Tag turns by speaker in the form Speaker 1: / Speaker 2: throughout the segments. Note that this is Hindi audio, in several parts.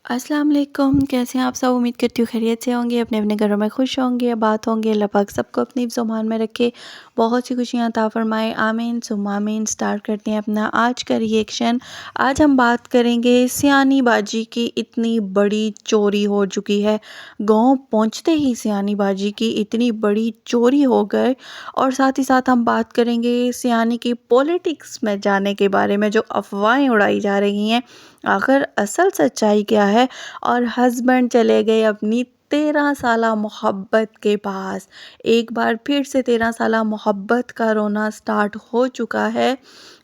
Speaker 1: अस्सलाम वालेकुम, कैसे हैं आप सब? उम्मीद करती हूँ खैरियत से होंगे, अपने अपने घरों में खुश होंगे, आबाद होंगे। अल्लाह पाक सबको अपनी ज़ुबान में रखे, बहुत सी खुशियाँ अता फ़रमाए। आमीन सुम्मा आमीन। स्टार्ट करते हैं अपना आज का रिएक्शन। आज हम बात करेंगे सियानी बाजी की इतनी बड़ी चोरी हो चुकी है। गांव पहुंचते ही सियानी बाजी की इतनी बड़ी चोरी हो गए। और साथ ही साथ हम बात करेंगे सियानी की पॉलिटिक्स में जाने के बारे में, जो अफवाहें उड़ाई जा रही हैं, आखिर असल सच्चाई क्या है। और हस्बैंड चले गए अपनी 13 साला मोहब्बत के पास। एक बार फिर से 13 साला मोहब्बत का रोना स्टार्ट हो चुका है।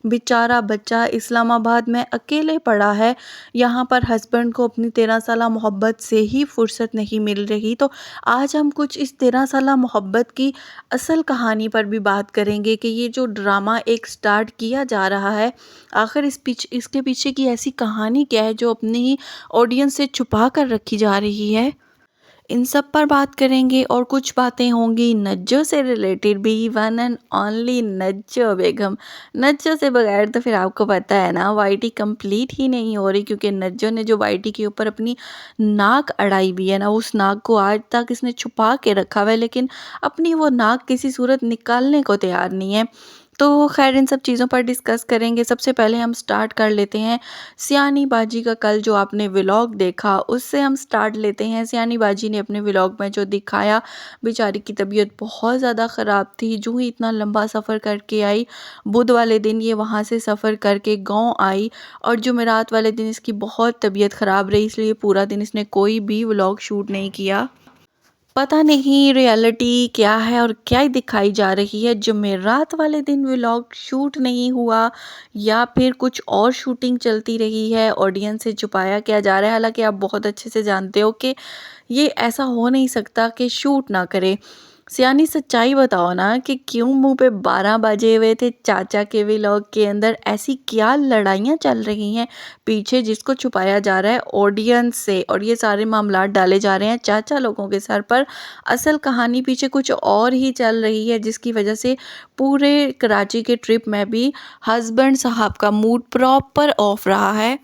Speaker 1: बेचारा बच्चा इस्लामाबाद में अकेले पड़ा है। यहाँ पर हस्बैंड को अपनी 13 साला मोहब्बत से ही फुर्सत नहीं मिल रही। तो आज हम कुछ इस 13 साला मोहब्बत की असल कहानी पर भी बात करेंगे कि ये जो ड्रामा एक स्टार्ट किया जा रहा है, आखिर इसके पीछे की ऐसी कहानी क्या है जो अपनी ही ऑडियंस से छुपा कर रखी जा रही है। इन सब पर बात करेंगे और कुछ बातें होंगी नज्जो से रिलेटेड भी। वन एंड ओनली नज्जो बेगम। नज्जो से बगैर तो फिर आपको पता है ना, वाईटी कंप्लीट ही नहीं हो रही, क्योंकि नज्जो ने जो वाईटी के ऊपर अपनी नाक अड़ाई भी है ना, उस नाक को आज तक इसने छुपा के रखा हुआ है, लेकिन अपनी वो नाक किसी सूरत निकालने को तैयार नहीं है। तो खैर, इन सब चीज़ों पर डिस्कस करेंगे। सबसे पहले हम स्टार्ट कर लेते हैं सियानी बाजी का। कल जो आपने व्लॉग देखा उससे हम स्टार्ट लेते हैं। सियानी बाजी ने अपने व्लॉग में जो दिखाया, बेचारी की तबीयत बहुत ज़्यादा ख़राब थी। जो ही इतना लंबा सफ़र करके आई, बुध वाले दिन ये वहाँ से सफ़र करके गांव आई, और जुमेरात वाले दिन इसकी बहुत तबीयत ख़राब रही, इसलिए पूरा दिन इसने कोई भी व्लॉग शूट नहीं किया। पता नहीं रियलिटी क्या है और क्या ही दिखाई जा रही है। जुमेरात वाले दिन व्लॉग शूट नहीं हुआ, या फिर कुछ और शूटिंग चलती रही है, ऑडियंस से छुपाया क्या जा रहा है। हालांकि आप बहुत अच्छे से जानते हो कि ये ऐसा हो नहीं सकता कि शूट ना करे। सियानी सच्चाई बताओ ना कि क्यों मुंह पे 12 बजे हुए थे चाचा के व्लॉग के अंदर? ऐसी क्या लड़ाइयाँ चल रही हैं पीछे, जिसको छुपाया जा रहा है ऑडियंस से, और ये सारे मामलात डाले जा रहे हैं चाचा लोगों के सर पर। असल कहानी पीछे कुछ और ही चल रही है, जिसकी वजह से पूरे कराची के ट्रिप में भी हस्बैंड साहब का मूड प्रॉपर ऑफ रहा है।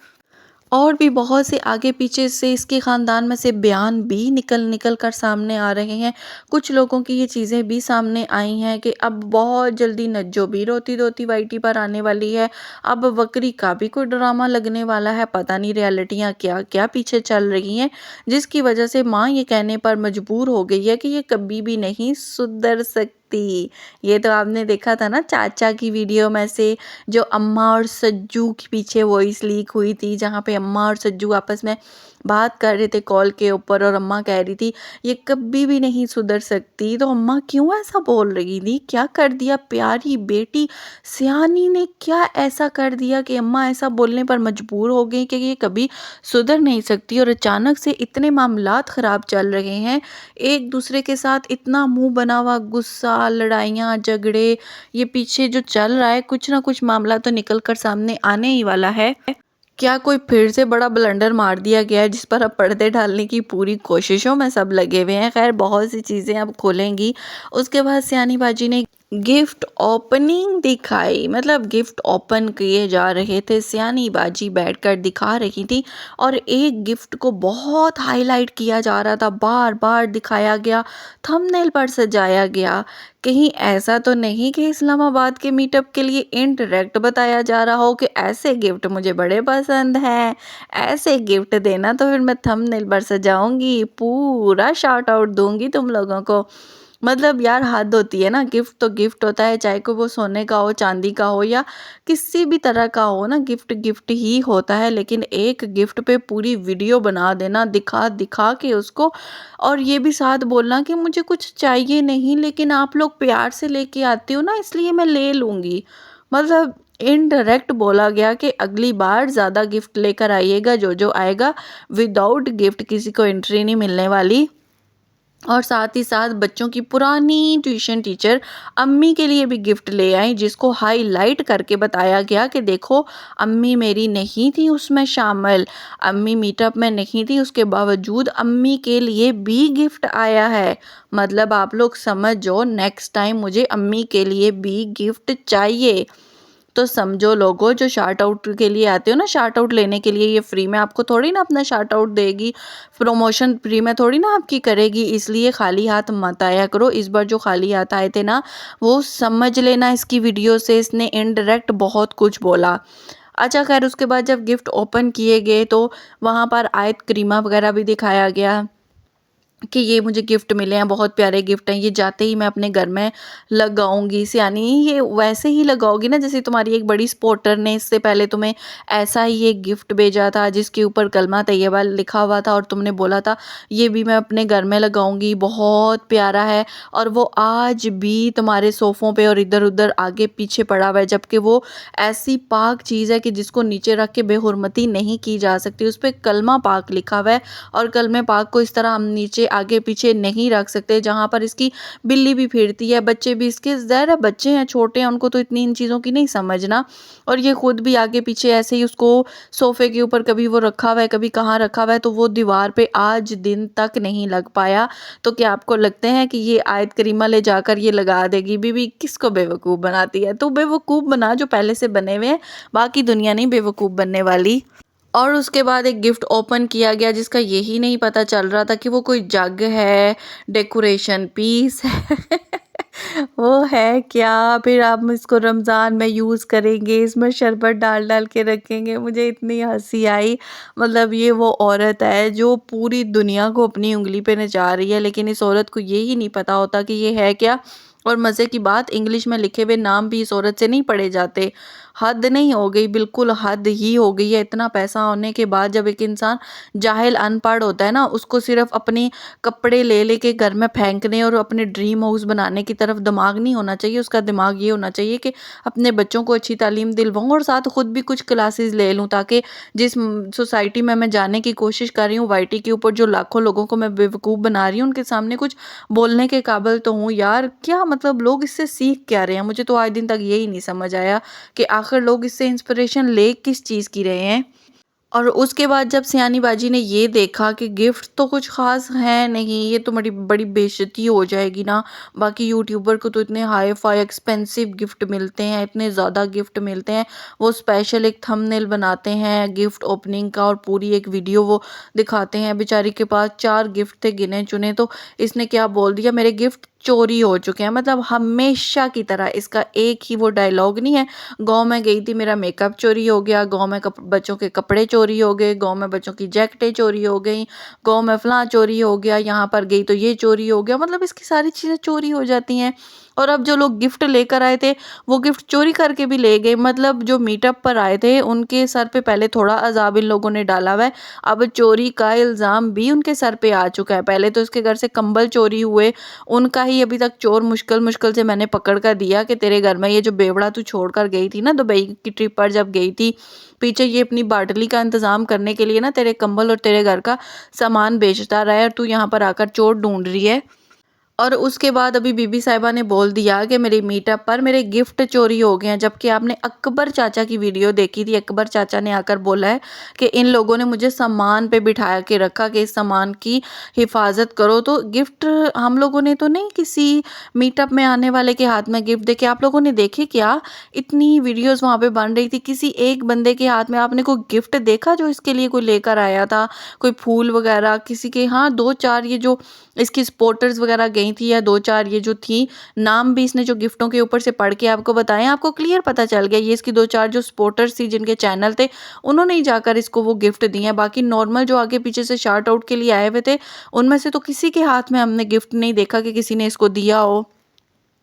Speaker 1: और भी बहुत से आगे पीछे से इसके ख़ानदान में से बयान भी निकल निकल कर सामने आ रहे हैं। कुछ लोगों की ये चीज़ें भी सामने आई हैं कि अब बहुत जल्दी नज्जो भी रोती रोती वाईटी पर आने वाली है। अब वक्री का भी कोई ड्रामा लगने वाला है। पता नहीं रियलिटियाँ क्या क्या पीछे चल रही हैं, जिसकी वजह से माँ ये कहने पर मजबूर हो गई है कि ये कभी भी नहीं सुधर सकती। ये तो आपने देखा था ना चाचा की वीडियो में से, जो अम्मा और सज्जू के पीछे वॉइस लीक हुई थी, जहाँ पे अम्मा और सज्जू आपस में बात कर रहे थे कॉल के ऊपर, और अम्मा कह रही थी ये कभी भी नहीं सुधर सकती। तो अम्मा क्यों ऐसा बोल रही थी? क्या कर दिया प्यारी बेटी सियानी ने? क्या ऐसा कर दिया कि अम्मा ऐसा बोलने पर मजबूर हो गई कि ये कभी सुधर नहीं सकती? और अचानक से इतने मामलात ख़राब चल रहे हैं, एक दूसरे के साथ इतना मुंह बना हुआ गुस्सा, लड़ाइयाँ, झगड़े, ये पीछे जो चल रहा है, कुछ ना कुछ मामला तो निकल कर सामने आने ही वाला है। क्या कोई फिर से बड़ा ब्लंडर मार दिया गया है, जिस पर अब पर्दे डालने की पूरी कोशिशों में सब लगे हुए हैं? खैर, बहुत सी चीज़ें अब खोलेंगी। उसके बाद सियानी बाजी ने गिफ्ट ओपनिंग दिखाई, मतलब गिफ्ट ओपन किए जा रहे थे, सियानी बाजी बैठकर दिखा रही थी, और एक गिफ्ट को बहुत हाईलाइट किया जा रहा था, बार बार दिखाया गया, थंबनेल पर सजाया गया। कहीं ऐसा तो नहीं कि इस्लामाबाद के मीटअप के लिए इनडायरेक्ट बताया जा रहा हो कि ऐसे गिफ्ट मुझे बड़े पसंद हैं, ऐसे गिफ्ट देना तो फिर मैं थंबनेल पर सजाऊंगी, पूरा शाउट आउट दूंगी तुम लोगों को। मतलब यार, हद होती है ना। गिफ्ट तो गिफ्ट होता है, चाहे को वो सोने का हो, चांदी का हो, या किसी भी तरह का हो ना, गिफ्ट गिफ्ट ही होता है। लेकिन एक गिफ्ट पे पूरी वीडियो बना देना दिखा दिखा के उसको, और ये भी साथ बोलना कि मुझे कुछ चाहिए नहीं, लेकिन आप लोग प्यार से लेके आते हो ना, इसलिए मैं ले लूँगी। मतलब इनडायरेक्ट बोला गया कि अगली बार ज़्यादा गिफ्ट लेकर आइएगा, जो आएगा विदाउट गिफ्ट किसी को एंट्री नहीं मिलने वाली। और साथ ही साथ बच्चों की पुरानी ट्यूशन टीचर अम्मी के लिए भी गिफ्ट ले आई, जिसको हाईलाइट करके बताया गया कि देखो, अम्मी मेरी नहीं थी उसमें शामिल, अम्मी मीटअप में नहीं थी, उसके बावजूद अम्मी के लिए भी गिफ्ट आया है। मतलब आप लोग समझो, नेक्स्ट टाइम मुझे अम्मी के लिए भी गिफ्ट चाहिए। तो समझो लोगो जो शार्ट आउट के लिए आते हो ना, शार्ट आउट लेने के लिए, ये फ्री में आपको थोड़ी ना अपना शार्ट आउट देगी, प्रमोशन फ्री में थोड़ी ना आपकी करेगी, इसलिए खाली हाथ मत आया करो। इस बार जो खाली हाथ आए थे ना, वो समझ लेना इसकी वीडियो से इसने इनडायरेक्ट बहुत कुछ बोला। अच्छा खैर, उसके बाद जब गिफ्ट ओपन किए गए तो वहाँ पर आयत क्रीमा वगैरह भी दिखाया गया कि ये मुझे गिफ्ट मिले हैं, बहुत प्यारे गिफ्ट हैं, ये जाते ही मैं अपने घर में लगाऊंगी। सियानी, ये वैसे ही लगाओगी ना जैसे तुम्हारी एक बड़ी सपोर्टर ने इससे पहले तुम्हें ऐसा ही एक गिफ्ट भेजा था जिसके ऊपर कलमा तैयबा लिखा हुआ था, और तुमने बोला था ये भी मैं अपने घर में लगाऊंगी, बहुत प्यारा है। और वो आज भी तुम्हारे सोफ़ों पे और इधर उधर आगे पीछे पड़ा हुआ है, जबकि वो ऐसी पाक चीज़ है कि जिसको नीचे रख के बेहुरमती नहीं की जा सकती। उस पर कलमा पाक लिखा हुआ है, और कलमे पाक को इस तरह हम नीचे आगे पीछे नहीं रख सकते, जहाँ पर इसकी बिल्ली भी फिरती है, बच्चे भी इसके, ज़ाहिर है बच्चे हैं, छोटे हैं, उनको तो इतनी इन चीज़ों की नहीं समझना। और ये खुद भी आगे पीछे ऐसे ही उसको सोफ़े के ऊपर कभी वो रखा हुआ है, कभी कहाँ रखा हुआ है, तो वो दीवार पे आज दिन तक नहीं लग पाया। तो क्या आपको लगते हैं कि ये आयत करीमा ले जाकर ये लगा देगी? बीबी किसको बेवकूफ़ बनाती है? तो बेवकूफ़ बना जो पहले से बने हुए हैं, बाकी दुनिया नहीं बेवकूफ़ बनने वाली। और उसके बाद एक गिफ्ट ओपन किया गया जिसका यही नहीं पता चल रहा था कि वो कोई जग है, डेकोरेशन पीस है वो है क्या? फिर आप इसको रमज़ान में यूज़ करेंगे, इसमें शरबत डाल डाल के रखेंगे। मुझे इतनी हंसी आई। मतलब ये वो औरत है जो पूरी दुनिया को अपनी उंगली पे नचा रही है, लेकिन इस औरत को यही नहीं पता होता कि ये है क्या। और मज़े की बात, इंग्लिश में लिखे हुए नाम भी इस औरत से नहीं पढ़े जाते। हद नहीं हो गई, बिल्कुल हद ही हो गई है। इतना पैसा होने के बाद जब एक इंसान जाहिल अनपढ़ होता है ना, उसको सिर्फ अपने कपड़े ले लेके घर में फेंकने और अपने ड्रीम हाउस बनाने की तरफ दिमाग नहीं होना चाहिए। उसका दिमाग ये होना चाहिए कि अपने बच्चों को अच्छी तालीम दिलवाऊँ और साथ खुद भी कुछ क्लासेस ले लूँ, ताकि जिस सोसाइटी में मैं जाने की कोशिश कर रही हूँ, वाईटी के ऊपर जो लाखों लोगों को मैं बेवकूफ़ बना रही हूँ, उनके सामने कुछ बोलने के काबिल तो हूँ यार। क्या मतलब लोग इससे सीख क्या रहे हैं? मुझे तो आज दिन तक यही नहीं समझ आया कि आखिर लोग इससे इंस्पिरेशन ले किस चीज़ की रहे हैं। और उसके बाद जब सियानी बाजी ने ये देखा कि गिफ्ट तो कुछ ख़ास है नहीं, ये तो बड़ी बड़ी बेइज्जती हो जाएगी ना, बाकी यूट्यूबर को तो इतने हाई फाई एक्सपेंसिव गिफ्ट मिलते हैं, इतने ज़्यादा गिफ्ट मिलते हैं, वो स्पेशल एक थंबनेल बनाते हैं गिफ्ट ओपनिंग का और पूरी एक वीडियो वो दिखाते हैं। बेचारी के पास 4 गिफ्ट थे गिने चुने, तो इसने क्या बोल दिया, मेरे गिफ्ट चोरी हो चुके हैं। मतलब हमेशा की तरह इसका एक ही वो डायलॉग नहीं है, गाँव में गई थी मेरा मेकअप चोरी हो गया, गाँव में बच्चों के कपड़े चोरी हो गए, गाँव में बच्चों की जैकेटें चोरी हो गई, गाँव में फलां चोरी हो गया, यहाँ पर गई तो ये चोरी हो गया। मतलब इसकी सारी चीज़ें चोरी हो जाती हैं। और अब जो लोग गिफ्ट लेकर आए थे, वो गिफ्ट चोरी करके भी ले गए। मतलब जो मीटअप पर आए थे उनके सर पे पहले थोड़ा अज़ाब इन लोगों ने डाला हुआ है, अब चोरी का इल्ज़ाम भी उनके सर पे आ चुका है। पहले तो इसके घर से कंबल चोरी हुए, उनका ही अभी तक चोर मुश्किल मुश्किल से मैंने पकड़ कर दिया कि तेरे घर में ये जो बेवड़ा तू छोड़ कर गई थी ना दुबई की ट्रिप पर जब गई थी, पीछे ये अपनी बाटली का इंतज़ाम करने के लिए ना तेरे कंबल और तेरे घर का सामान बेचता रहा है, और तू यहाँ पर आकर चोर ढूंढ रही है। और उसके बाद अभी बीबी साहिबा ने बोल दिया कि मेरे मीटअप पर मेरे गिफ्ट चोरी हो गए हैं, जबकि आपने अकबर चाचा की वीडियो देखी थी। अकबर चाचा ने आकर बोला है कि इन लोगों ने मुझे सामान पे बिठाया के रखा कि इस सामान की हिफाजत करो। तो गिफ्ट हम लोगों ने तो नहीं किसी मीटअप में आने वाले के हाथ में गिफ्ट देखे। आप लोगों ने देखे क्या? इतनी वीडियोस वहाँ पे बन रही थी, किसी एक बंदे के हाथ में आपने कोई गिफ्ट देखा जो इसके लिए कोई लेकर आया था? कोई फूल वगैरह किसी के, हाँ 2-4 ये जो इसकी सपोर्टर्स वगैरह गई थी, या 2-4 ये जो थी, नाम भी इसने जो गिफ्टों के ऊपर से पढ़ के आपको बताएं, आपको क्लियर पता चल गया ये इसकी 2-4 जो सपोर्टर्स थी जिनके चैनल थे, उन्होंने ही जाकर इसको वो गिफ्ट दिए हैं। बाकी नॉर्मल जो आगे पीछे से शार्ट आउट के लिए आए हुए थे, उनमें से तो किसी के हाथ में हमने गिफ्ट नहीं देखा कि किसी ने इसको दिया हो।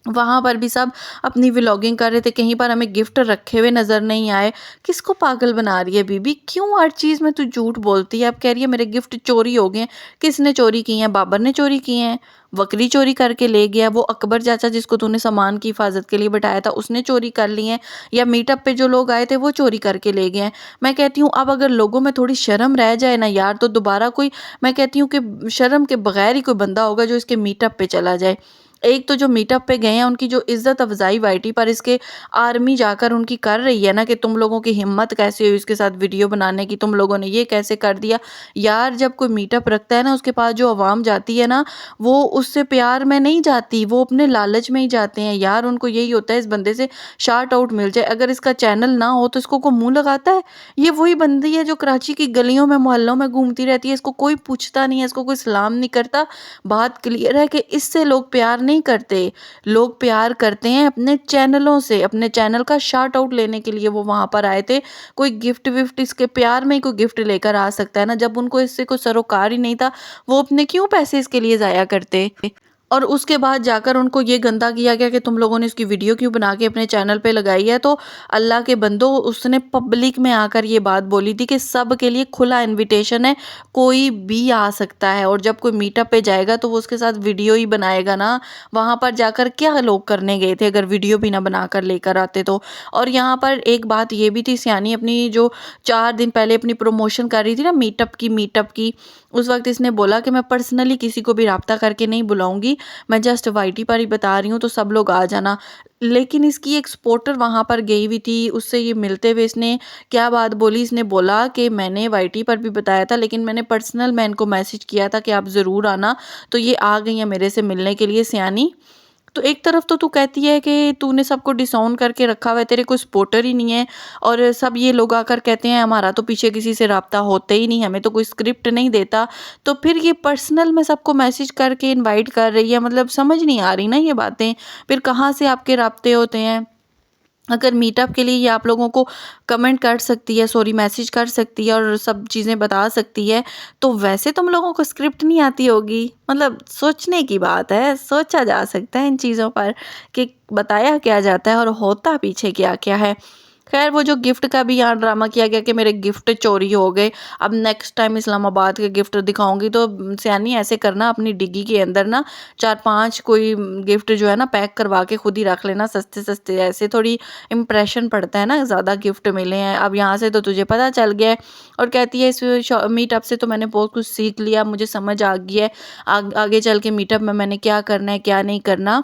Speaker 1: वहाँ पर भी सब अपनी व्लॉगिंग कर रहे थे, कहीं पर हमें गिफ्ट रखे हुए नज़र नहीं आए। किसको पागल बना रही है बीबी? क्यों हर चीज़ में तू झूठ बोलती है? अब कह रही है मेरे गिफ्ट चोरी हो गए हैं। किसने चोरी किए हैं? बाबर ने चोरी किए हैं, बकरी चोरी करके ले गया, वो अकबर चाचा जिसको तूने सामान की हिफाजत के लिए बैठाया था उसने चोरी कर ली हैं, या मीटअप पे जो लोग आए थे वो चोरी करके ले गए हैं। मैं कहती हूँ अब अगर लोगों में थोड़ी शर्म रह जाए ना यार, तो दोबारा कोई, मैं कहती हूँ कि शर्म के बगैर ही कोई बंदा होगा जो इसके मीटअप पे चला जाए। एक तो जो मीटअप पे गए हैं उनकी जो इज़्ज़त अफ़ज़ाई वाईटी पर इसके आर्मी जाकर उनकी कर रही है ना कि तुम लोगों की हिम्मत कैसे हुई इसके साथ वीडियो बनाने की, तुम लोगों ने ये कैसे कर दिया। यार जब कोई मीटअप रखता है ना उसके पास जो आवाम जाती है ना वो उससे प्यार में नहीं जाती, वो अपने लालच में ही जाते हैं। यार उनको यही होता है इस बंदे से शार्ट आउट मिल जाए, अगर इसका चैनल ना हो तो इसको कोई मुँह लगाता है? ये वही बंदी है जो कराची की गलियों में मोहल्लों में घूमती रहती है, इसको कोई पूछता नहीं है, इसको कोई सलाम नहीं करता। बात क्लियर है कि इससे लोग प्यार नहीं करते, लोग प्यार करते हैं अपने चैनलों से, अपने चैनल का शार्ट आउट लेने के लिए वो वहाँ पर आए थे। कोई गिफ्ट विफ्ट इसके प्यार में ही कोई गिफ्ट लेकर आ सकता है ना, जब उनको इससे कोई सरोकार ही नहीं था, वो अपने क्यों पैसे इसके लिए ज़ाया करते। और उसके बाद जाकर उनको ये गंदा किया गया कि तुम लोगों ने इसकी वीडियो क्यों बना के अपने चैनल पे लगाई है। तो अल्लाह के बंदो उसने पब्लिक में आकर ये बात बोली थी कि सब के लिए खुला इनविटेशन है, कोई भी आ सकता है। और जब कोई मीटअप पे जाएगा तो वो उसके साथ वीडियो ही बनाएगा ना, वहाँ पर जाकर क्या लोग करने गए थे अगर वीडियो भी ना बनाकर लेकर आते तो। और यहाँ पर एक बात ये भी थी, सियानी अपनी जो 4 दिन पहले अपनी प्रमोशन कर रही थी ना मीटअप की, उस वक्त इसने बोला कि मैं पर्सनली किसी को भी राब्ता करके नहीं बुलाऊंगी, मैं जस्ट वाईटी पर ही बता रही हूँ तो सब लोग आ जाना। लेकिन इसकी एक सपोर्टर वहाँ पर गई हुई थी, उससे ये मिलते हुए इसने क्या बात बोली, इसने बोला कि मैंने वाईटी पर भी बताया था लेकिन मैंने पर्सनल मैं इनको मैसेज किया था कि आप ज़रूर आना, तो ये आ गई हैं मेरे से मिलने के लिए सियानी। तो एक तरफ तो तू कहती है कि तूने सबको डिसऑन करके रखा हुआ है, तेरे कोई सपोर्टर ही नहीं है, और सब ये लोग आकर कहते हैं हमारा तो पीछे किसी से राब्ता होता ही नहीं, हमें तो कोई स्क्रिप्ट नहीं देता। तो फिर ये पर्सनल में सबको मैसेज करके इनवाइट कर रही है, मतलब समझ नहीं आ रही ना ये बातें। फिर कहाँ से आपके राब्ते होते हैं? अगर मीटअप के लिए ये आप लोगों को कमेंट कर सकती है, सॉरी मैसेज कर सकती है और सब चीज़ें बता सकती है, तो वैसे तुम लोगों को स्क्रिप्ट नहीं आती होगी। मतलब सोचने की बात है, सोचा जा सकता है इन चीज़ों पर कि बताया क्या जाता है और होता पीछे क्या-क्या है। खैर वो जो गिफ्ट का भी यहाँ ड्रामा किया गया कि मेरे गिफ्ट चोरी हो गए, अब नेक्स्ट टाइम इस्लामाबाद के गिफ्ट दिखाऊंगी तो सियानी ऐसे करना अपनी डिग्गी के अंदर ना 4-5 कोई गिफ्ट जो है ना पैक करवा के खुद ही रख लेना सस्ते सस्ते, ऐसे थोड़ी इम्प्रेशन पड़ता है ना, ज़्यादा गिफ्ट मिले हैं। अब यहाँ से तो तुझे पता चल गया है। और कहती है इस मीटअप से तो मैंने बहुत कुछ सीख लिया, मुझे समझ आ गई है आगे चल के मीटअप में मैंने क्या करना है क्या नहीं करना।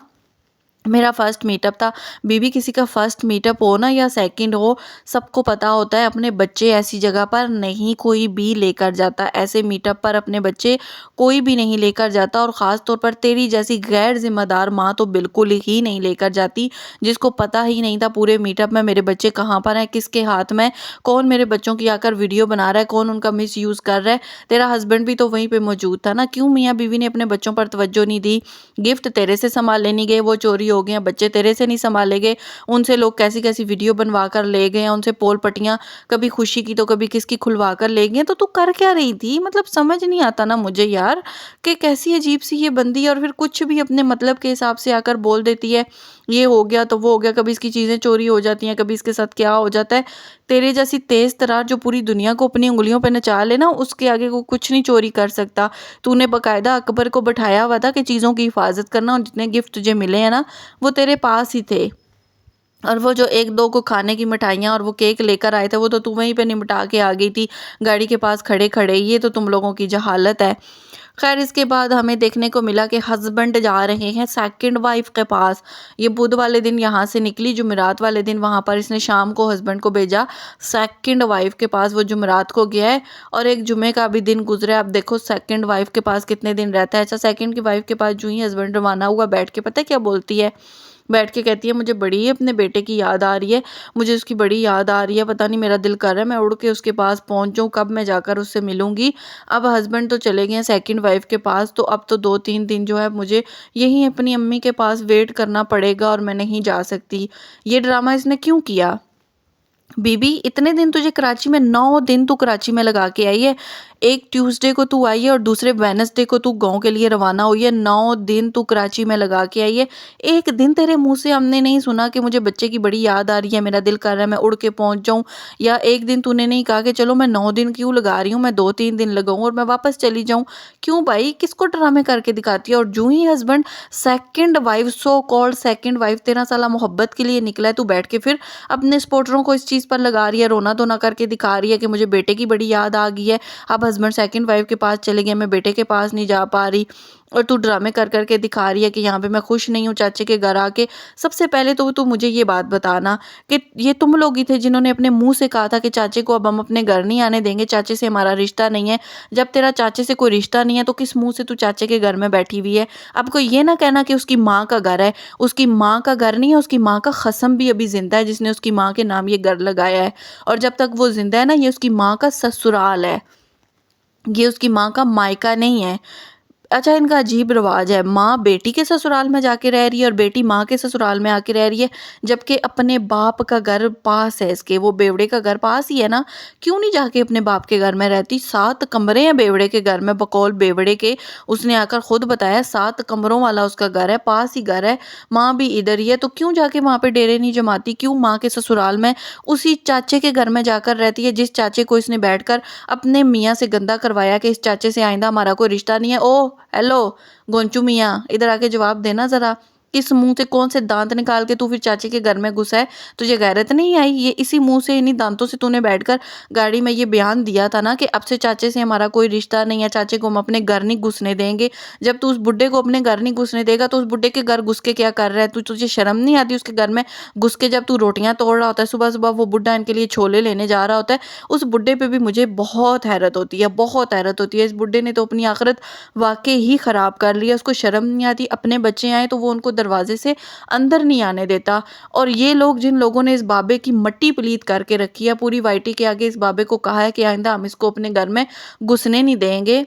Speaker 1: मेरा फर्स्ट मीटअप था। बीबी किसी का फर्स्ट मीटअप हो ना या सेकंड हो, सबको पता होता है अपने बच्चे ऐसी जगह पर नहीं कोई भी लेकर जाता, ऐसे मीटअप पर अपने बच्चे कोई भी नहीं लेकर जाता, और ख़ास तौर पर तेरी जैसी गैर जिम्मेदार माँ तो बिल्कुल ही नहीं लेकर जाती, जिसको पता ही नहीं था पूरे मीटअप में मेरे बच्चे कहाँ पर हैं, किसके हाथ में, कौन मेरे बच्चों की आकर वीडियो बना रहा है, कौन उनका मिस यूज़ कर रहा है। तेरा हस्बैंड भी तो वहीं पर मौजूद था ना, क्यों मियाँ बीवी ने अपने बच्चों पर तवज्जो नहीं दी। गिफ्ट तेरे से संभाले नहीं गए, वो चोरी हो गए हैं, बच्चे तेरे से नहीं संभाले गए, उनसे लोग कैसी कैसी वीडियो बनवा कर ले गए हैं, उनसे पोल पट्टियाँ कभी खुशी की तो कभी किसकी खुलवा कर ले गए हैं। तो तू कर क्या रही थी? मतलब समझ नहीं आता ना मुझे यार कि कैसी अजीब सी ये बंदी है, और फिर कुछ भी अपने मतलब के हिसाब से आकर बोल देती है, ये हो गया तो वो हो गया, कभी इसकी चीज़ें चोरी हो जाती हैं, कभी इसके साथ क्या हो जाता है। तेरे जैसी तेज़ तरार जो पूरी दुनिया को अपनी उंगलियों पे नचा ले ना, उसके आगे को कुछ नहीं चोरी कर सकता। तूने बाकायदा अकबर को बैठाया हुआ था कि चीज़ों की हिफाजत करना, और जितने गिफ्ट तुझे मिले हैं ना वो तेरे पास ही थे। और वो जो 1-2 को खाने की मिठाइयाँ और वो केक लेकर आए थे, वो तो तू वहीं पे निपटा के आ गई थी गाड़ी के पास खड़े-खड़े। ये तो तुम लोगों की जहालत है। खैर इसके बाद हमें देखने को मिला कि हस्बैंड जा रहे हैं सेकंड वाइफ के पास। ये बुध वाले दिन यहाँ से निकली, जुमेरात वाले दिन वहाँ पर इसने शाम को हस्बैंड को भेजा सेकंड वाइफ के पास, वो जुमेरात को गया है और एक जुमे का भी दिन गुजरा है। अब देखो सेकंड वाइफ के पास कितने दिन रहता है। अच्छा, सेकंड की वाइफ के पास जो ही हस्बैंड रवाना हुआ, बैठ के पता है क्या बोलती है? बैठ के कहती है मुझे बड़ी अपने बेटे की याद आ रही है, मुझे उसकी बड़ी याद आ रही है, पता नहीं मेरा दिल कर रहा है मैं उड़ के उसके पास पहुंच जाऊँ, कब मैं जाकर उससे मिलूंगी। अब हस्बैंड तो चले गए हैं सेकंड वाइफ के पास, तो अब तो 2-3 दिन जो है मुझे यहीं अपनी अम्मी के पास वेट करना पड़ेगा और मैं नहीं जा सकती। ये ड्रामा इसने क्यों किया? बीबी इतने दिन तुझे कराची में, 9 दिन तू कराची में लगा के आई है। एक ट्यूसडे को तू आई है और दूसरे वेडनेसडे को तू गांव के लिए रवाना हुई है। 9 दिन तू कराची में लगा के आई है। एक दिन तेरे मुंह से हमने नहीं सुना कि मुझे बच्चे की बड़ी याद आ रही है, मेरा दिल कर रहा है मैं उड़ के पहुंच जाऊं, या एक दिन तूने नहीं कहा कि चलो मैं 9 दिन क्यों लगा रही हूँ, मैं 2-3 दिन लगाऊं और मैं वापस चली जाऊं। क्यों भाई, किसको ड्रामे करके दिखाती है? और जो ही husband second wife, so called second wife, 13 साल मोहब्बत के लिए निकला है, तू बैठ के फिर अपने सपोर्टरों को इस चीज़ पर लगा रही है, रोना धोना करके दिखा रही है कि मुझे बेटे की बड़ी याद आ गई है। अब हस्बैंड सेकंड वाइफ के पास चले गए, मैं बेटे के पास नहीं जा पा रही और तू ड्रामे कर कर के दिखा रही है कि यहाँ पे मैं खुश नहीं हूँ चाचे के घर आके। सबसे पहले तो तू मुझे ये बात बताना कि ये तुम लोग ही थे जिन्होंने अपने मुँह से कहा था कि चाचे को अब हम अपने घर नहीं आने देंगे, चाचे से हमारा रिश्ता नहीं है। जब तेरा चाचे से कोई रिश्ता नहीं है तो किस मुँह से तू चाचे के घर में बैठी हुई है? अब कोई ये ना कहना कि उसकी माँ का घर है, उसकी माँ का घर नहीं है, उसकी माँ का ख़सम भी अभी ज़िंदा है जिसने उसकी माँ के नाम ये घर लगाया है। और जब तक वो ज़िंदा है ना, ये उसकी माँ का ससुराल है, ये उसकी माँ का मायका नहीं है। अच्छा, इनका अजीब रिवाज है, माँ बेटी के ससुराल में जाके रह रही है और बेटी माँ के ससुराल में आके रह रही है, जबकि अपने बाप का घर पास है इसके, वो बेवड़े का घर पास ही है ना, क्यों नहीं जाके अपने बाप के घर में रहती? 7 कमरे हैं बेवड़े के घर में, बकौल बेवड़े के, उसने आकर खुद बताया 7 कमरों वाला उसका घर है, पास ही घर है, माँ भी इधर ही है, तो क्यों जाके वहाँ पे डेरे नहीं जमाती? क्यों माँ के ससुराल में उसी चाचे के घर में जाकर रहती है जिस चाचे को इसने बैठकर अपने मियाँ से गंदा करवाया कि इस चाचे से आइंदा हमारा कोई रिश्ता नहीं है। ओ हेलो गोंचू मियाँ, इधर आके जवाब देना ज़रा, किस मुंह से कौन से दांत निकाल के तू फिर चाचे के घर में घुसा है? तुझे गैरत नहीं आई? ये इसी मुंह से, इन्हीं दांतों से तूने बैठकर गाड़ी में ये बयान दिया था ना कि अब से चाचे से हमारा कोई रिश्ता नहीं है, चाचे को हम अपने घर नहीं घुसने देंगे। जब तू उस बुड्ढे को अपने घर नहीं घुसने देगा तो उस बुड्ढे के घर घुस के क्या कर रहा है तू? तुझे शर्म नहीं आती उसके घर में घुस के? जब तू रोटियां तोड़ रहा होता है सुबह सुबह, वो बुड्ढा इनके लिए छोले लेने जा रहा होता है, उस बुड्ढे पे भी मुझे बहुत हैरत होती है, बहुत हैरत होती है। इस बुड्ढे ने तो अपनी आखिरत वाकई ही ख़राब कर लिया, उसको शर्म नहीं आती, अपने बच्चे आए तो वो उनको दरवाजे से अंदर नहीं आने देता। और ये लोग, जिन लोगों ने इस बाबे की मट्टी पलीत करके रखी है, पूरी वाइटी के आगे इस बाबे को कहा है कि आइंदा हम इसको अपने घर में घुसने नहीं देंगे।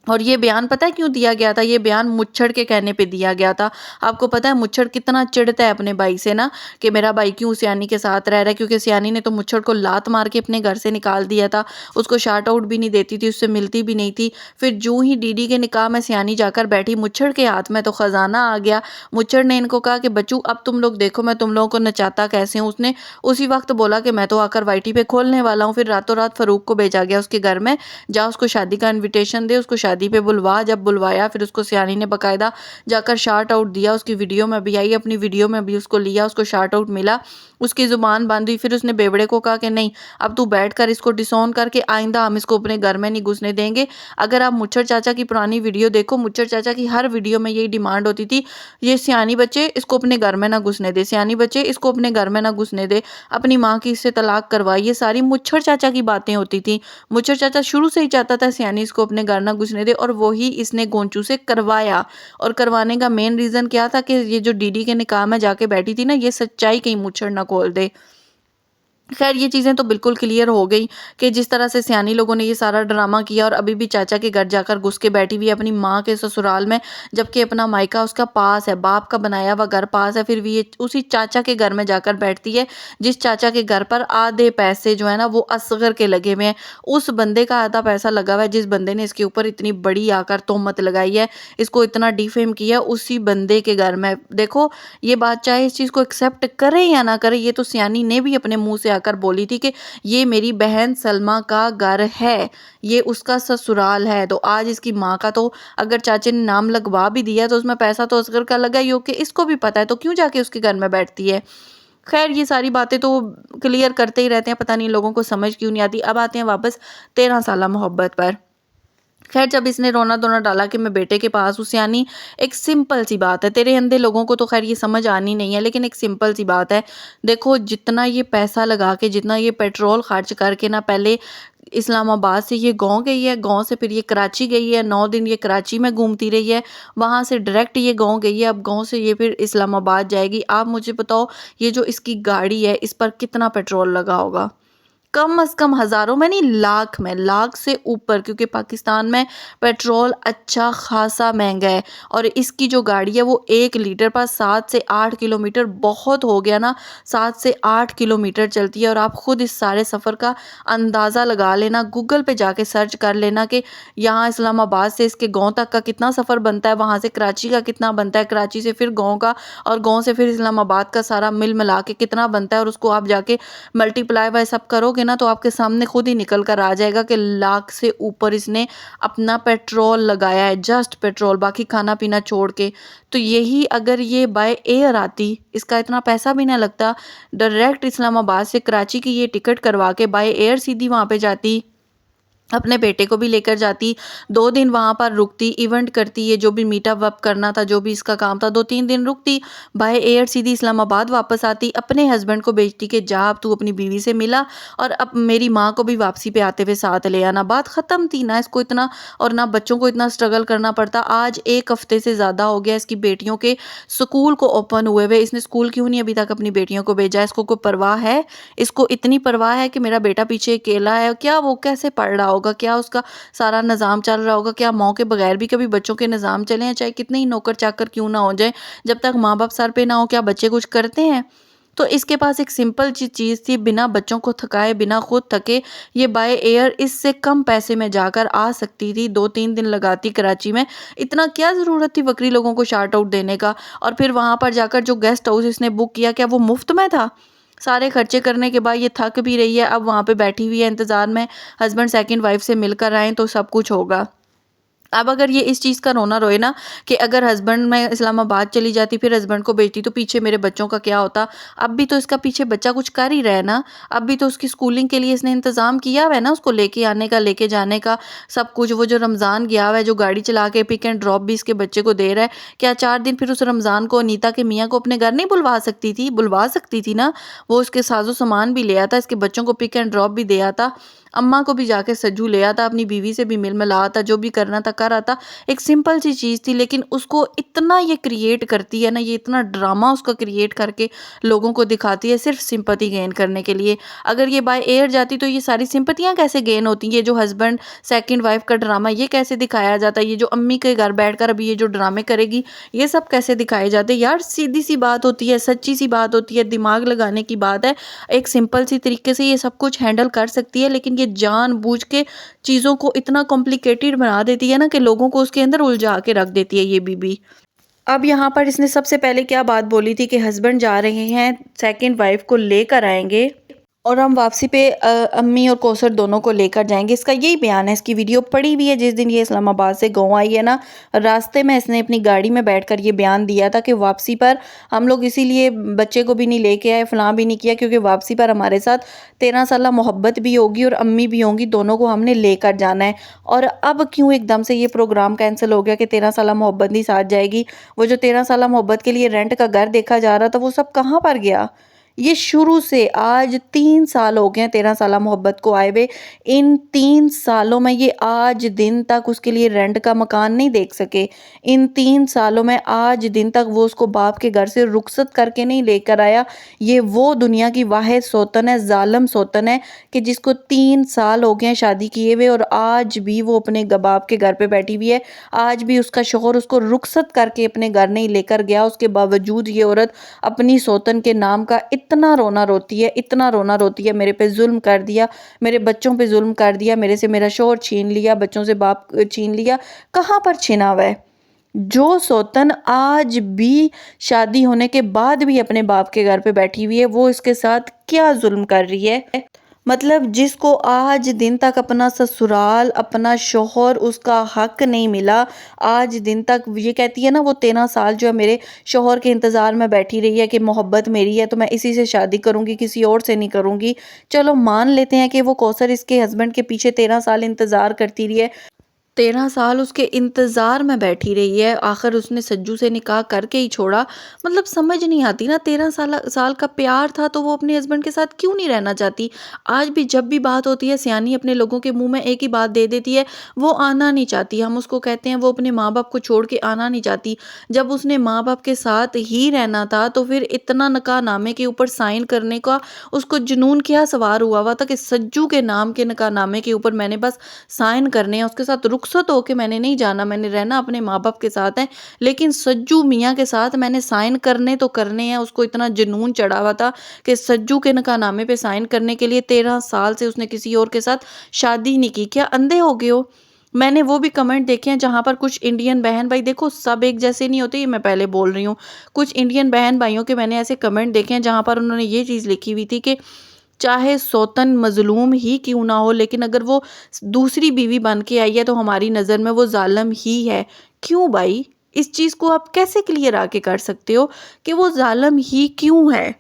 Speaker 1: और ये बयान पता है क्यों दिया गया था? ये बयान मुच्छड़ के कहने पे दिया गया था। आपको पता है मुच्छड़ कितना चिढ़ता है अपने भाई से ना, कि मेरा भाई क्यों सियानी के साथ रह रहा है, क्योंकि सियानी ने तो मुच्छड़ को लात मार के अपने घर से निकाल दिया था, उसको शार्ट आउट भी नहीं देती थी, उससे मिलती भी नहीं थी। फिर जूं ही डीडी के निकाह में सियानी जाकर बैठी, मुच्छड़ के हाथ में तो खजाना आ गया। मुच्छड़ ने इनको कहा कि बच्चू अब तुम लोग देखो मैं तुम लोगों को नचाता कैसे हूँ। उसने उसी वक्त बोला कि मैं तो आकर वाइटी पे खोलने वाला हूँ। फिर रातों रात फरूक को भेजा गया उसके घर में, जा उसको शादी का इन्विटेशन दे, उसको शादी पे बुलवा। जब बुलवाया फिर उसको सियानी ने बकायदा जाकर शार्ट आउट दिया, उसकी वीडियो में भी आई, अपनी वीडियो में भी उसको लिया, उसको शार्ट आउट मिला, उसकी ज़ुबान बंद हुई। फिर उसने बेवड़े को कहा कि नहीं, अब तू बैठकर इसको डिसोन करके आइंदा हम इसको अपने घर में नहीं घुसने देंगे। अगर आप मुच्छड़ चाचा की पुरानी वीडियो देखो, मुच्छड़ चाचा की हर वीडियो में यही डिमांड होती थी, ये सियानी बच्चे इसको अपने घर में ना घुसने दे, सियानी बच्चे इसको अपने घर में ना घुसने दे, अपनी माँ की इससे तलाक करवाई। ये सारी मुच्छड़ चाचा की बातें होती थी। मुच्छड़ चाचा शुरू से ही चाहता था सियानी इसको अपने घर ना घुसने दे, और वही इसने गोंचू से करवाया। और करवाने का मेन रीज़न क्या था कि ये जो डीडी के निकाह में जाके बैठी थी ना, ये सच्चाई कहीं मुच्छड़ ना खोल दे। खैर ये चीज़ें तो बिल्कुल क्लियर हो गई कि जिस तरह से सियानी लोगों ने ये सारा ड्रामा किया और अभी भी चाचा के घर जाकर घुस के बैठी हुई है अपनी माँ के ससुराल में, जबकि अपना मायका उसका पास है, बाप का बनाया हुआ घर पास है, फिर भी ये उसी चाचा के घर में जाकर बैठती है जिस चाचा के घर पर आधे पैसे जो है ना वो असगर के लगे हुए हैं। उस बंदे का आधा पैसा लगा हुआ है जिस बंदे ने इसके ऊपर इतनी बड़ी आकर तोहमत लगाई है, इसको इतना डिफेम किया, उसी बंदे के घर में। देखो ये बात चाहे इस चीज़ को एक्सेप्ट करे या ना करे, ये तो सियानी ने भी अपने मुंह से आकर बोली थी कि ये मेरी बहन सलमा का घर है, ये उसका ससुराल है। तो आज इसकी माँ का तो अगर चाचे ने नाम लगवा भी दिया तो उसमें पैसा तो असगर का लगा ही हो, कि इसको भी पता है, तो क्यों जाके उसके घर में बैठती है? खैर ये सारी बातें तो क्लियर करते ही रहते हैं, पता नहीं लोगों को समझ क्यों नहीं आती। अब आते हैं वापस 13 साला मोहब्बत पर। खैर जब इसने रोना धोना डाला कि मैं बेटे के पास हूँ, सियानी, एक सिंपल सी बात है, तेरे अंधे लोगों को तो खैर ये समझ आनी नहीं है, लेकिन एक सिंपल सी बात है। देखो जितना ये पैसा लगा के, जितना ये पेट्रोल खर्च करके ना, पहले इस्लामाबाद से ये गांव गई है, गांव से फिर ये कराची गई है, 9 दिन ये कराची में घूमती रही है, वहाँ से डायरेक्ट ये गांव गई है, अब गांव से ये फिर इस्लामाबाद जाएगी। आप मुझे बताओ ये जो इसकी गाड़ी है इस पर कितना पेट्रोल लगा होगा? कम से कम हज़ारों में नहीं, लाख में, लाख से ऊपर, क्योंकि पाकिस्तान में पेट्रोल अच्छा खासा महंगा है। और इसकी जो गाड़ी है वो 1 लीटर पर 7 से 8 किलोमीटर, बहुत हो गया ना, 7 से 8 किलोमीटर चलती है। और आप खुद इस सारे सफ़र का अंदाज़ा लगा लेना, गूगल पे जाके सर्च कर लेना कि यहाँ इस्लामाबाद से इसके गाँव तक का कितना सफ़र बनता है, वहाँ से कराची का कितना बनता है, कराची से फिर गाँव का, और गाँव से फिर इस्लामाबाद का सारा मिल मिला के कितना बनता है। और उसको आप जाके मल्टीप्लाई बाय सब करोगे ना तो आपके सामने खुद ही निकल कर आ जाएगा कि लाख से ऊपर इसने अपना पेट्रोल लगाया है, जस्ट पेट्रोल, बाकी खाना पीना छोड़ के। तो यही अगर ये बाय एयर आती, इसका इतना पैसा भी ना लगता, डायरेक्ट इस्लामाबाद से कराची की ये टिकट करवा के बाय एयर सीधी वहाँ पे जाती, अपने बेटे को भी लेकर जाती, 2 दिन वहाँ पर रुकती, इवेंट करती, ये जो भी मीटअप वप करना था, जो भी इसका काम था, 2-3 दिन रुकती, बाय एयर सीधी इस्लामाबाद वापस आती, अपने हस्बैंड को भेजती कि जा अब तू अपनी बीवी से मिला और अब मेरी माँ को भी वापसी पे आते हुए साथ ले आना। बात ख़त्म थी, ना इसको इतना और ना बच्चों को इतना स्ट्रगल करना पड़ता। आज 1 हफ़्ते से ज़्यादा हो गया इसकी बेटियों के स्कूल को ओपन हुए हुए, इसने स्कूल क्यों नहीं अभी तक अपनी बेटियों को भेजा? इसको कोई परवाह है? इसको इतनी परवाह है कि मेरा बेटा पीछे अकेला है, क्या वो कैसे पढ़ रहा होगा, क्या उसका सारा निज़ाम चल रहा होगा, क्या माँ के बगैर भी कभी बच्चों के निज़ाम चले हैं, चाहे कितने ही नौकर चाकर क्यों ना हो जाए, जब तक माँ बाप सर पे ना हो क्या बच्चे कुछ करते हैं? तो इसके पास एक सिंपल सी चीज़ थी, बिना बच्चों को थकाए, बिना खुद थके, ये बाय एयर इससे कम पैसे में जाकर आ सकती थी, 2-3 दिन लगाती कराची में। इतना क्या ज़रूरत थी बकरी लोगों को शार्ट आउट देने का? और फिर वहाँ पर जाकर जो गेस्ट हाउस इसने बुक किया, क्या वो मुफ्त में था? सारे खर्चे करने के बाद ये थक भी रही है, अब वहाँ पे बैठी हुई है इंतज़ार में, हस्बैंड सेकंड वाइफ से मिलकर आएँ तो सब कुछ होगा। अब अगर ये इस चीज़ का रोना रोए ना कि अगर हस्बैंड मैं इस्लामाबाद चली जाती, फिर हस्बैंड को भेजती, तो पीछे मेरे बच्चों का क्या होता? अब भी तो इसका पीछे बच्चा कुछ कर ही रहा है ना, अब भी तो उसकी स्कूलिंग के लिए इसने इंतज़ाम किया हुआ है ना, उसको लेके आने का, लेके जाने का, सब कुछ। वो जो रमज़ान गया हुआ है, जो गाड़ी चला के पिक एंड ड्रॉप भी इसके बच्चे को दे रहा है, क्या 4 दिन फिर उस रमज़ान को अनीता के मियाँ को अपने घर नहीं बुलवा सकती थी? बुलवा सकती थी ना, वो उसके साज़ो-सामान भी ले आता, इसके बच्चों को पिक एंड ड्रॉप भी दे आता, अम्मा को भी जाके सज्जू ले आता, अपनी बीवी से भी मिल-मिला आता, जो भी करना था कर आता। एक सिंपल सी चीज़ थी, लेकिन उसको इतना ये क्रिएट करती है ना, ये इतना ड्रामा उसका क्रिएट करके लोगों को दिखाती है सिर्फ सिंपैथी गेन करने के लिए। अगर ये बाय एयर जाती तो ये सारी सिंपैथियाँ कैसे गेन होती? ये जो हस्बैंड सेकंड वाइफ का ड्रामा ये कैसे दिखाया जाता? ये जो अम्मी के घर बैठकर अभी ये जो ड्रामे करेगी, ये सब कैसे दिखाए जाते? यार सीधी-सी बात होती है, सच्ची-सी बात होती है, दिमाग लगाने की बात है। एक सिंपल सी तरीके से ये सब कुछ हैंडल कर सकती है, लेकिन ये जानबूझ के चीज़ों को इतना कॉम्प्लिकेटेड बना देती है ना कि लोगों को उसके अंदर उलझा के रख देती है ये बीबी। अब यहाँ पर इसने सबसे पहले क्या बात बोली थी कि हस्बैंड जा रहे हैं, सेकंड वाइफ को लेकर आएँगे और हम वापसी पे अम्मी और कौसर दोनों को लेकर जाएँगे। इसका यही बयान है, इसकी वीडियो पड़ी हुई है जिस दिन ये इस्लामाबाद से गाँव आई है ना, रास्ते में इसने अपनी गाड़ी में बैठकर ये बयान दिया था कि वापसी पर हम लोग इसीलिए बच्चे को भी नहीं लेके आए, फलाँ भी नहीं किया, क्योंकि वापसी पर हमारे साथ 13 साला मोहब्बत भी होगी और अम्मी भी होंगी, दोनों को हमने लेकर जाना है। और अब क्यों एकदम से ये प्रोग्राम कैंसिल हो गया कि 13 साला मोहब्बत नहीं साथ जाएगी? वो जो 13 साला मोहब्बत के लिए रेंट का घर देखा जा रहा था, वो सब कहाँ पर गया? ये शुरू से आज 3 साल हो गए हैं 13 साला मोहब्बत को आए हुए। इन 3 सालों में ये आज दिन तक उसके लिए रेंट का मकान नहीं देख सके। इन 3 सालों में आज दिन तक वो उसको बाप के घर से रुखसत करके नहीं लेकर आया। ये वो दुनिया की वाहिद सौतन है, ज़ालिम सौतन है कि जिसको 3 साल हो गए हैं शादी किए हुए और आज भी वो अपने बाप के घर पे बैठी हुई है। आज भी उसका शौहर उसको रुखसत करके अपने घर नहीं लेकर गया। उसके बावजूद ये औरत अपनी सौतन के नाम का इतना रोना रोती है, इतना रोना रोती है, मेरे पे जुल्म कर दिया, मेरे बच्चों पे जुल्म कर दिया, मेरे से मेरा शौहर छीन लिया, बच्चों से बाप छीन लिया। कहाँ पर छिना हुआ है? जो सौतन आज भी शादी होने के बाद भी अपने बाप के घर पे बैठी हुई है, वो इसके साथ क्या जुल्म कर रही है? मतलब जिसको आज दिन तक अपना ससुराल, अपना शौहर, उसका हक नहीं मिला, आज दिन तक ये कहती है ना, वो 13 साल जो है मेरे शौहर के इंतज़ार में बैठी रही है कि मोहब्बत मेरी है तो मैं इसी से शादी करूँगी, किसी और से नहीं करूँगी। चलो मान लेते हैं कि वो कौसर इसके हस्बैंड के पीछे 13 साल इंतज़ार करती रही है, 13 साल उसके इंतज़ार में बैठी रही है, आखिर उसने सज्जू से निकाह करके ही छोड़ा। मतलब समझ नहीं आती ना, 13 साल का प्यार था तो वो अपने हस्बैंड के साथ क्यों नहीं रहना चाहती? आज भी जब भी बात होती है, सियानी अपने लोगों के मुँह में एक ही बात दे देती है, वो आना नहीं चाहती। हम उसको कहते हैं वो अपने माँ-बाप को छोड़ के आना नहीं चाहती। जब उसने माँ-बाप के साथ ही रहना था तो फिर इतना निकाहनामे के ऊपर साइन करने का उसको जुनून क्या सवार हुआ था कि सज्जू के नाम के निकाहनामे के ऊपर मैंने बस साइन करने हैं, उसके साथ रुखसत होके मैंने नहीं जाना, मैंने रहना अपने माँ-बाप के साथ है, लेकिन सज्जू मियाँ के साथ मैंने साइन करने तो करने हैं। उसको इतना जुनून चढ़ा हुआ था कि सज्जू के निकाहनामे पे साइन करने के लिए 13 साल से उसने किसी और के साथ शादी नहीं की। क्या अंधे हो गए हो? मैंने वो भी कमेंट देखे हैं जहाँ पर कुछ इंडियन बहन भाई, देखो सब एक जैसे नहीं होते, ये मैं पहले बोल रही हूँ। कुछ इंडियन बहन भाइयों के मैंने ऐसे कमेंट देखे हैं जहाँ पर उन्होंने ये चीज़ लिखी हुई थी कि चाहे सौतन मज़लूम ही क्यों ना हो, लेकिन अगर वो दूसरी बीवी बन के आई है तो हमारी नज़र में वो ज़ालिम ही है। क्यों भाई? इस चीज़ को आप कैसे क्लियर आके कर सकते हो कि वो ज़ालिम ही क्यों है?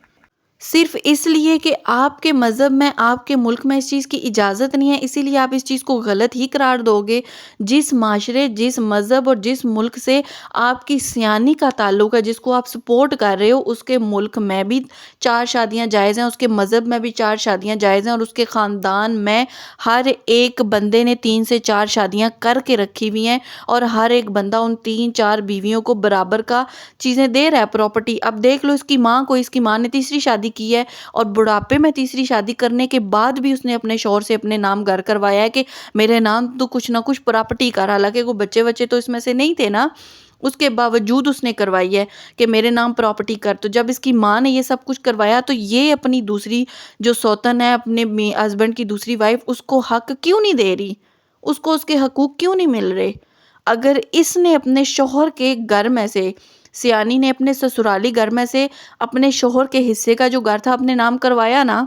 Speaker 1: सिर्फ़ इसलिए कि आपके मज़हब में, आपके मुल्क में इस चीज़ की इजाज़त नहीं है, इसीलिए आप इस चीज़ को गलत ही करार दोगे। जिस माशरे, जिस मज़हब और जिस मुल्क से आपकी सियानी का ताल्लुक है, जिसको आप सपोर्ट कर रहे हो, उसके मुल्क में भी 4 शादियाँ जायज़ हैं, उसके मज़हब में भी 4 शादियाँ जायज़ हैं और उसके ख़ानदान में हर एक बंदे ने 3 से 4 शादियाँ करके रखी हुई हैं और हर एक बंदा उन 3-4 बीवियों को बराबर का चीज़ें दे रहा है, प्रॉपर्टी। अब देख लो इसकी माँ को, इसकी माँ ने तीसरी शादी की है और बुढ़ापे में तीसरी शादी करने के बाद भी उसने अपने शौहर से अपने नाम घर करवाया है कि मेरे नाम तो कुछ ना कुछ प्रॉपर्टी कर, हालांकि वो बच्चे बच्चे तो इसमें से नहीं थे ना, उसके बावजूद उसने करवाई है कि मेरे नाम प्रॉपर्टी कर। तो जब इसकी माँ ने ये सब कुछ करवाया तो ये अपनी दूसरी जो सौतन है, अपने हस्बैंड की दूसरी वाइफ, उसको हक क्यों नहीं दे रही, उसको उसके हकूक क्यों नहीं मिल रहे। अगर इसने अपने शौहर के घर में से, सियानी ने अपने ससुराली घर में से अपने शौहर के हिस्से का जो घर था अपने नाम करवाया ना,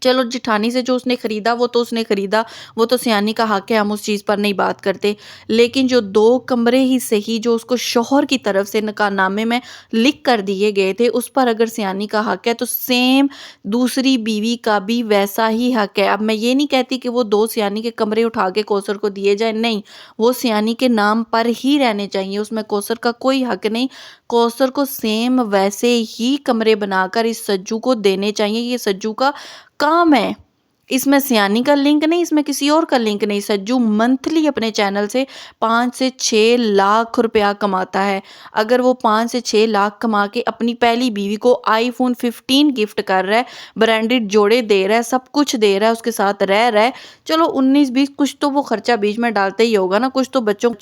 Speaker 1: चलो जिठानी से जो उसने खरीदा वो तो उसने खरीदा, वो तो सियानी का हक है, हम उस चीज़ पर नहीं बात करते। लेकिन जो 2 कमरे ही सही जो उसको शौहर की तरफ से निकाहनामे में लिख कर दिए गए थे, उस पर अगर सियानी का हक है तो सेम दूसरी बीवी का भी वैसा ही हक है। अब मैं ये नहीं कहती कि वो 2 सियानी के कमरे उठा के कौसर को दिए जाए, नहीं, वो सियानी के नाम पर ही रहने चाहिए, उसमें कौसर का कोई हक नहीं। कौसर को सेम वैसे ही कमरे बनाकर इस सज्जू को देने चाहिए, ये सज्जू का काम है। इसमें सियानी का लिंक नहीं, इसमें किसी और का लिंक नहीं। सज्जू मंथली अपने चैनल से 5 से 6 लाख रुपया कमाता है। अगर वो 5 से 6 लाख कमा के अपनी पहली बीवी को आईफोन 15 गिफ्ट कर रहा है, ब्रांडेड जोड़े दे रहा है, सब कुछ दे रहा है, उसके साथ रह रहा है, चलो 19-20 कुछ तो वो खर्चा बीच में डालता ही होगा ना, कुछ तो बच्चों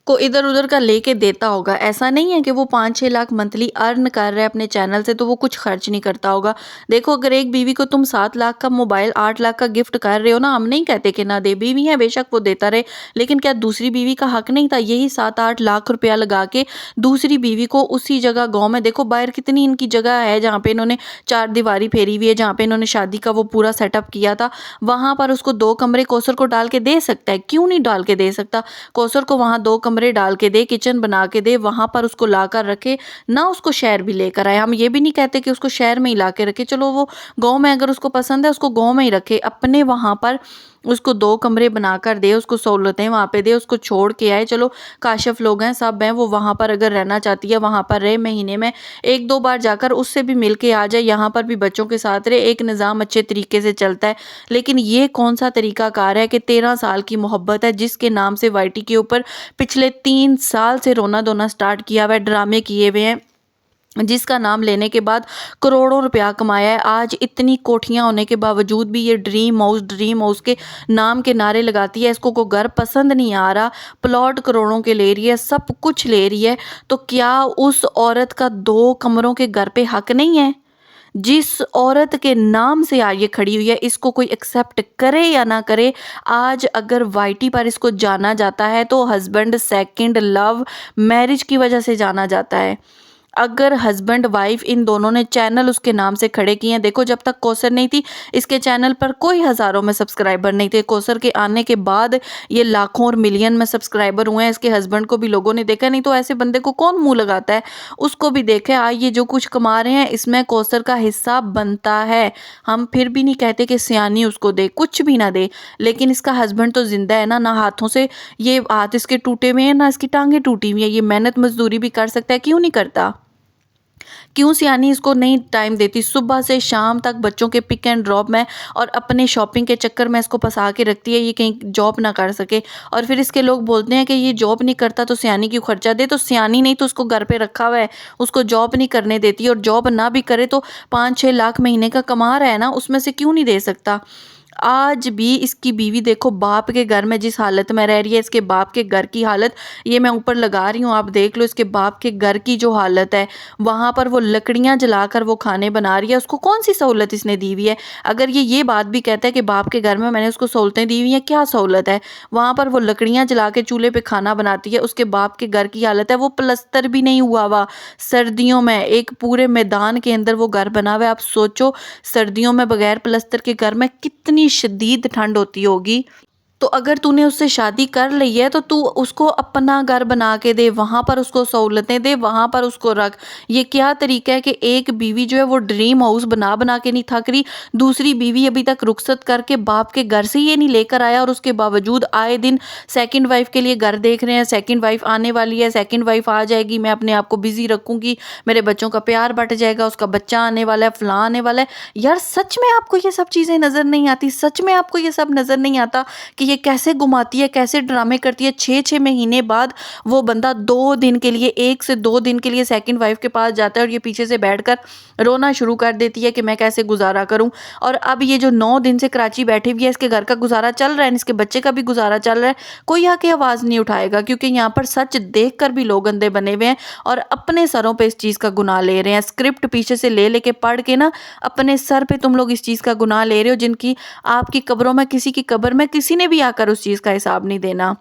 Speaker 1: को इधर उधर का लेके देता होगा। ऐसा नहीं है कि वो 5-6 लाख मंथली अर्न कर रहा है अपने चैनल से तो वो कुछ खर्च नहीं करता होगा। देखो, अगर एक बीवी को तुम 7 लाख का मोबाइल, 8 लाख का गिफ्ट कर रहे हो ना, हम नहीं कहते कि ना दे, बीवी है बेशक वो देता रहे, लेकिन क्या दूसरी बीवी का हक नहीं था यही 7-8 लाख रुपया लगा के दूसरी बीवी को उसी जगह, गाँव में देखो बाहर कितनी इनकी जगह है जहाँ पे इन्होंने चार दीवारी फेरी हुई है, जहाँ पे इन्होंने शादी का वो पूरा सेटअप किया था, वहां पर उसको 2 कमरे कौसर को डाल के दे सकता है, क्यों नहीं डाल के दे सकता। कौसर को वहां 2 कमरे डाल के दे, किचन बना के दे, वहां पर उसको ला कर रखे ना, उसको शहर भी लेकर आए। हम ये भी नहीं कहते कि उसको शहर में ही ला के रखे, चलो वो गाँव में अगर उसको पसंद है उसको गाँव में ही रखे, अपने वहां पर उसको 2 कमरे बनाकर दे, उसको सहूलतें वहाँ पे दे, उसको छोड़ के आए। चलो काशिफ लोग हैं, सब हैं, वो वहाँ पर अगर रहना चाहती है वहाँ पर रहे, महीने में 1-2 बार जाकर उससे भी मिल के आ जाए, यहाँ पर भी बच्चों के साथ रहे, एक निज़ाम अच्छे तरीके से चलता है। लेकिन ये कौन सा तरीकाकार है कि 13 साल की मोहब्बत है जिसके नाम से वाईटी के ऊपर पिछले 3 साल से रोना धोना स्टार्ट किया हुआ है, ड्रामे किए हुए हैं, जिसका नाम लेने के बाद करोड़ों रुपया कमाया है। आज इतनी कोठियां होने के बावजूद भी ये ड्रीम हाउस के नाम के नारे लगाती है, इसको कोई घर पसंद नहीं आ रहा, प्लॉट करोड़ों के ले रही है, सब कुछ ले रही है, तो क्या उस औरत का 2 कमरों के घर पे हक नहीं है। जिस औरत के नाम से आज ये खड़ी हुई है, इसको कोई एक्सेप्ट करे या ना करे, आज अगर वाईटी पर इसको जाना जाता है तो हस्बैंड सेकंड लव मैरिज की वजह से जाना जाता है। अगर हस्बैंड वाइफ इन दोनों ने चैनल उसके नाम से खड़े किए हैं, देखो जब तक कौसर नहीं थी इसके चैनल पर कोई हज़ारों में सब्सक्राइबर नहीं थे, कौसर के आने के बाद ये लाखों और मिलियन में सब्सक्राइबर हुए हैं। इसके हस्बैंड को भी लोगों ने देखा, नहीं तो ऐसे बंदे को कौन मुंह लगाता है, उसको भी देखा। आज ये जो कुछ कमा रहे हैं इसमें कौसर का हिस्सा बनता है। हम फिर भी नहीं कहते कि सियानी उसको दे, कुछ भी ना दे, लेकिन इसका हस्बैंड तो जिंदा है ना, हाथों से ये हाथ इसके टूटे हुए हैं ना इसकी टांगें टूटी हुई है, ये मेहनत मजदूरी भी कर सकता है, क्यों नहीं करता। क्यों सियानी इसको नहीं टाइम देती, सुबह से शाम तक बच्चों के पिक एंड ड्रॉप में और अपने शॉपिंग के चक्कर में इसको फंसा के रखती है, ये कहीं जॉब ना कर सके। और फिर इसके लोग बोलते हैं कि ये जॉब नहीं करता तो सियानी क्यों खर्चा दे, तो सियानी नहीं तो उसको घर पे रखा हुआ है, उसको जॉब नहीं करने देती, और जॉब ना भी करे तो 5-6 लाख महीने का कमा रहा है ना, उसमें से क्यों नहीं दे सकता। आज भी इसकी बीवी देखो बाप के घर में जिस हालत में रह रही है, इसके बाप के घर की हालत ये मैं ऊपर लगा रही हूँ, आप देख लो इसके बाप के घर की जो हालत है, वहाँ पर वो लकड़ियाँ जलाकर वो खाने बना रही है। उसको कौन सी सहूलत इसने दी हुई है। अगर ये बात भी कहता है कि बाप के घर में मैंने उसको सहूलतें दी हुई हैं, क्या सहूलत है, वहाँ पर वो लकड़ियाँ जला के चूल्हे पे खाना बनाती है। उसके बाप के घर की हालत है, वो प्लस्तर भी नहीं हुआ हुआ, सर्दियों में एक पूरे मैदान के अंदर वो घर बना हुआ है। आप सोचो सर्दियों में बगैर प्लस्तर के घर में कितनी शदीद ठंड होती होगी। तो अगर तूने उससे शादी कर ली है तो तू उसको अपना घर बना के दे, वहाँ पर उसको सहूलतें दे, वहाँ पर उसको रख। ये क्या तरीका है कि एक बीवी जो है वो ड्रीम हाउस बना बना के नहीं थक रही, दूसरी बीवी अभी तक रुखसत करके बाप के घर से ये नहीं लेकर आया और उसके बावजूद आए दिन सेकंड वाइफ के लिए घर देख रहे हैं। सेकंड वाइफ आने वाली है, सेकंड वाइफ आ जाएगी, मैं अपने आप को बिजी रखूंगी, मेरे बच्चों का प्यार बट जाएगा, उसका बच्चा आने वाला है, फलां आने वाला है। यार सच में आपको ये सब चीज़ें नज़र नहीं आती? सच में आपको ये सब नज़र नहीं आता कि ये कैसे घुमाती है, कैसे ड्रामे करती है? 6-6 महीने बाद वो बंदा 2 दिन के लिए, 1 से 2 दिन के लिए सेकंड वाइफ के पास जाता है और ये पीछे से बैठकर रोना शुरू कर देती है कि मैं कैसे गुजारा करूं। और अब ये जो 9 दिन से कराची बैठी हुई है, इसके घर का गुजारा चल रहा है, इसके बच्चे का भी गुजारा चल रहा है, कोई आके आवाज़ नहीं उठाएगा, क्योंकि यहाँ पर सच देख कर भी लोग अंधे बने हुए हैं और अपने सरों पर इस चीज़ का गुनाह ले रहे हैं। स्क्रिप्ट पीछे से ले लेके पढ़ के ना अपने सर पे तुम लोग इस चीज़ का गुनाह ले रहे हो, जिनकी आपकी कब्रों में, किसी की कब्र में किसी ने भी आकर उस चीज़ का हिसाब नहीं देना।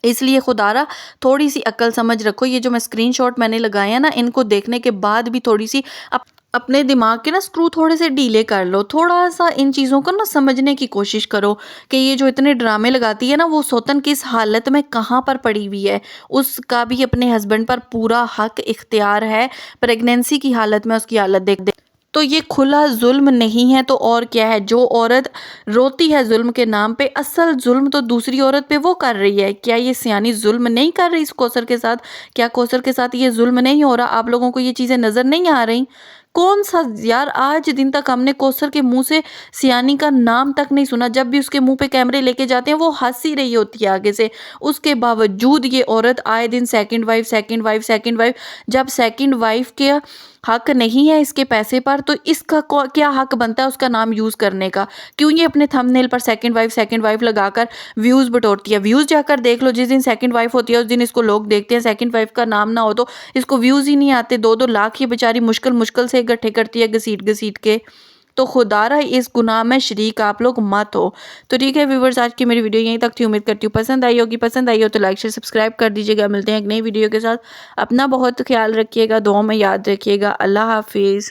Speaker 1: इसलिए खुदारा थोड़ी सी अक्ल समझ रखो। ये जो मैं स्क्रीनशॉट मैंने लगाए हैं ना, इनको देखने के बाद भी थोड़ी सी अपने दिमाग के ना स्क्रू थोड़े से ढीले कर लो, थोड़ा सा इन चीज़ों को ना समझने की कोशिश करो कि ये जो इतने ड्रामे लगाती है ना, वो सौतन किस हालत में कहाँ पर पड़ी हुई है। उसका भी अपने हस्बैंड पर पूरा हक इख्तियार है, प्रेगनेंसी की हालत में उसकी हालत देख दे तो ये खुला जुल्म नहीं है तो और क्या है? जो औरत रोती है जुल्म के नाम पे, असल जुल्म तो दूसरी औरत पे वो कर रही है। क्या ये सियानी जुल्म नहीं कर रही इस कौसर के साथ? क्या कौसर के साथ ये जुल्म नहीं हो रहा? आप लोगों को ये चीज़ें नज़र नहीं आ रही? कौन सा यार, आज दिन तक हमने कौसर के मुंह से सियानी का नाम तक नहीं सुना। जब भी उसके मुंह पे कैमरे लेके जाते हैं वो हंस ही रही होती है आगे से। उसके बावजूद ये औरत आए दिन second wife, second wife, second wife. जब सेकंड वाइफ के हक नहीं है इसके पैसे पर, तो इसका क्या हक बनता है उसका नाम यूज़ करने का? क्यों ये अपने थंबनेल पर सेकंड वाइफ लगाकर व्यूज़ बटोरती है? व्यूज़ जाकर देख लो, जिस दिन सेकंड वाइफ होती है उस दिन इसको लोग देखते हैं, सेकंड वाइफ का नाम ना हो तो इसको व्यूज़ ही नहीं आते। 2-2 लाख ये बेचारी मुश्किल मुश्किल से इकट्ठे करती है घसीट घसीट के। तो खुदारा इस गुनाह में शरीक आप लोग मत हो। तो ठीक है व्यूवर्स, आज की मेरी वीडियो यहीं तक थी। उम्मीद करती हूँ पसंद आई होगी। पसंद आई हो तो लाइक शेयर सब्सक्राइब कर दीजिएगा। मिलते हैं एक नई वीडियो के साथ। अपना बहुत ख्याल रखिएगा, दुआ में याद रखिएगा। अल्लाह हाफिज़।